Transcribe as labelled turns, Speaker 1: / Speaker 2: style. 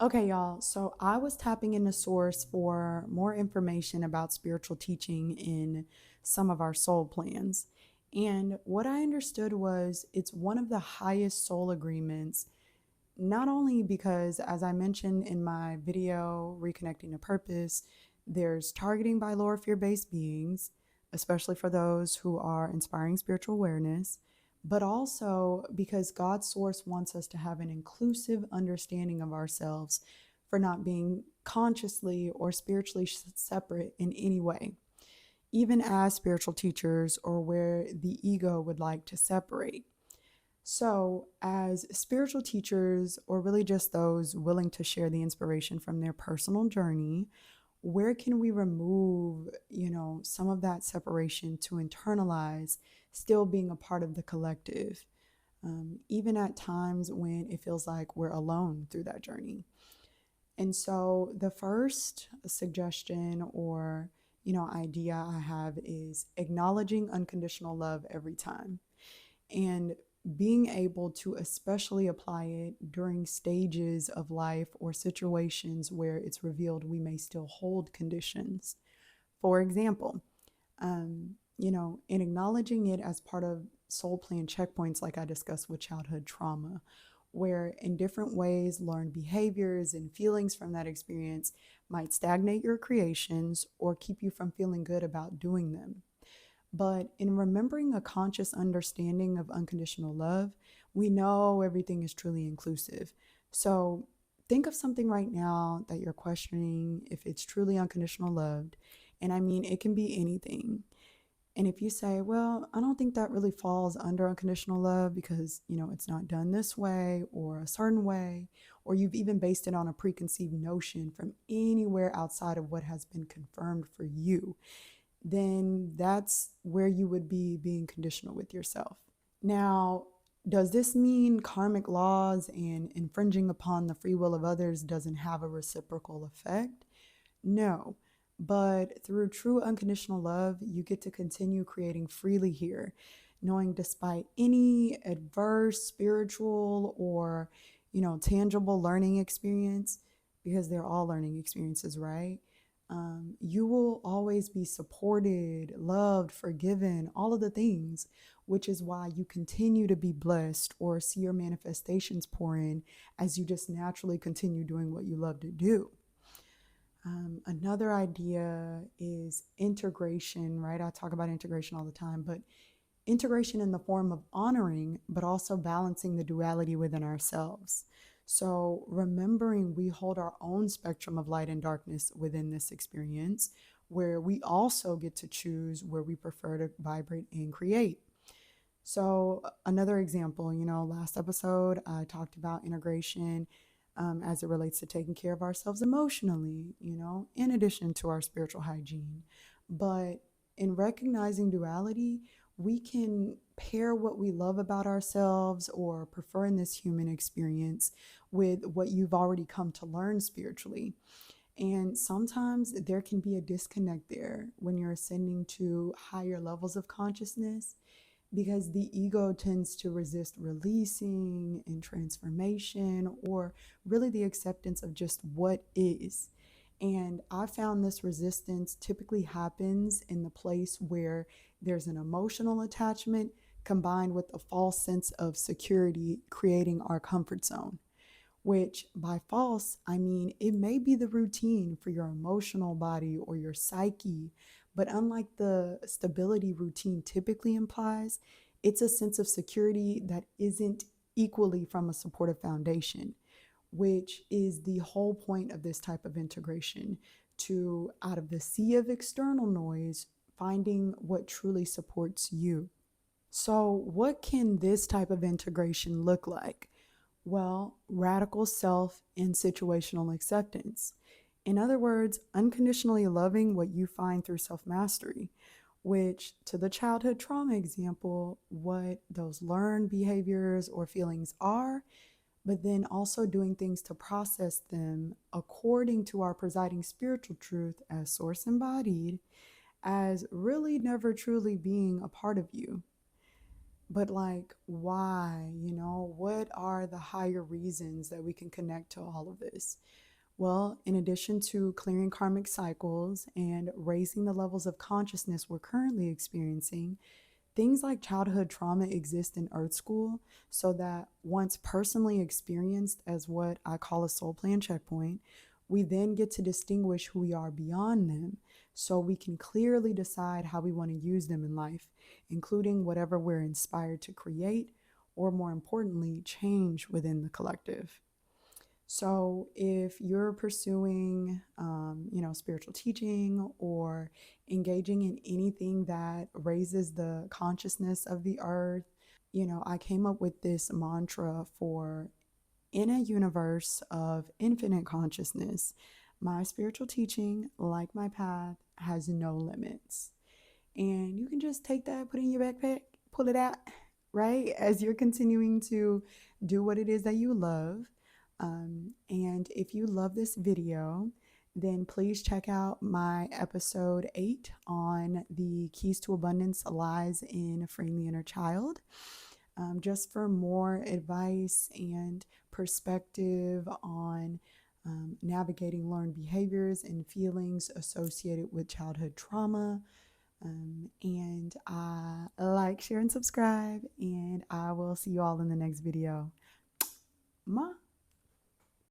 Speaker 1: Okay, y'all. So I was tapping into Source for more information about spiritual teaching in some of our soul plans. And what I understood was it's one of the highest soul agreements, not only because, as I mentioned in my video, Reconnecting to Purpose, there's targeting by lower fear based beings, especially for those who are inspiring spiritual awareness, but also because God's source wants us to have an inclusive understanding of ourselves for not being consciously or spiritually separate in any way, even as spiritual teachers or where the ego would like to separate. So, as spiritual teachers, or really just those willing to share the inspiration from their personal journey, where can we remove, some of that separation to internalize still being a part of the collective, even at times when it feels like we're alone through that journey? And so, the first suggestion or idea I have is acknowledging unconditional love every time, and being able to especially apply it during stages of life or situations where it's revealed we may still hold conditions. For example, in acknowledging it as part of soul plan checkpoints, like I discussed with childhood trauma, where in different ways learned behaviors and feelings from that experience might stagnate your creations or keep you from feeling good about doing them. But in remembering a conscious understanding of unconditional love, we know everything is truly inclusive. So think of something right now that you're questioning if it's truly unconditional love. And I mean, it can be anything. And if you say, well, I don't think that really falls under unconditional love because, it's not done this way or a certain way, or you've even based it on a preconceived notion from anywhere outside of what has been confirmed for you, then that's where you would be being conditional with yourself. Now, does this mean karmic laws and infringing upon the free will of others doesn't have a reciprocal effect? No. But through true unconditional love, you get to continue creating freely here, knowing despite any adverse spiritual or, tangible learning experience, because they're all learning experiences, right? You will always be supported, loved, forgiven, all of the things, which is why you continue to be blessed or see your manifestations pour in as you just naturally continue doing what you love to do. Another idea is integration, right? I talk about integration all the time, but integration in the form of honoring, but also balancing the duality within ourselves. So, remembering we hold our own spectrum of light and darkness within this experience, where we also get to choose where we prefer to vibrate and create. So, another example, last episode I talked about integration as it relates to taking care of ourselves emotionally, in addition to our spiritual hygiene. But in recognizing duality, we can pair what we love about ourselves or prefer in this human experience with what you've already come to learn spiritually. And sometimes there can be a disconnect there when you're ascending to higher levels of consciousness, because the ego tends to resist releasing and transformation, or really the acceptance of just what is. And I found this resistance typically happens in the place where there's an emotional attachment combined with a false sense of security, creating our comfort zone. Which, by false, I mean it may be the routine for your emotional body or your psyche, but unlike the stability routine typically implies, it's a sense of security that isn't equally from a supportive foundation, which is the whole point of this type of integration, to, out of the sea of external noise, finding what truly supports you. So, what can this type of integration look like? Well, radical self and situational acceptance. In other words, unconditionally loving what you find through self mastery, which, to the childhood trauma example, what those learned behaviors or feelings are, but then also doing things to process them according to our presiding spiritual truth as source embodied, as really never truly being a part of you. But like, why? What are the higher reasons that we can connect to all of this? Well, in addition to clearing karmic cycles and raising the levels of consciousness we're currently experiencing, things like childhood trauma exist in Earth School so that once personally experienced as what I call a soul plan checkpoint, we then get to distinguish who we are beyond them so we can clearly decide how we want to use them in life, including whatever we're inspired to create, or more importantly, change within the collective. So, if you're pursuing, spiritual teaching or engaging in anything that raises the consciousness of the earth, I came up with this mantra for in a universe of infinite consciousness, my spiritual teaching, like my path, has no limits. And you can just take that, put it in your backpack, pull it out, right? As you're continuing to do what it is that you love. And if you love this video, then please check out my episode 8 on the keys to abundance lies in freeing the inner child. Just for more advice and perspective on navigating learned behaviors and feelings associated with childhood trauma. And I like, share, and subscribe. And I will see you all in the next video. Ma.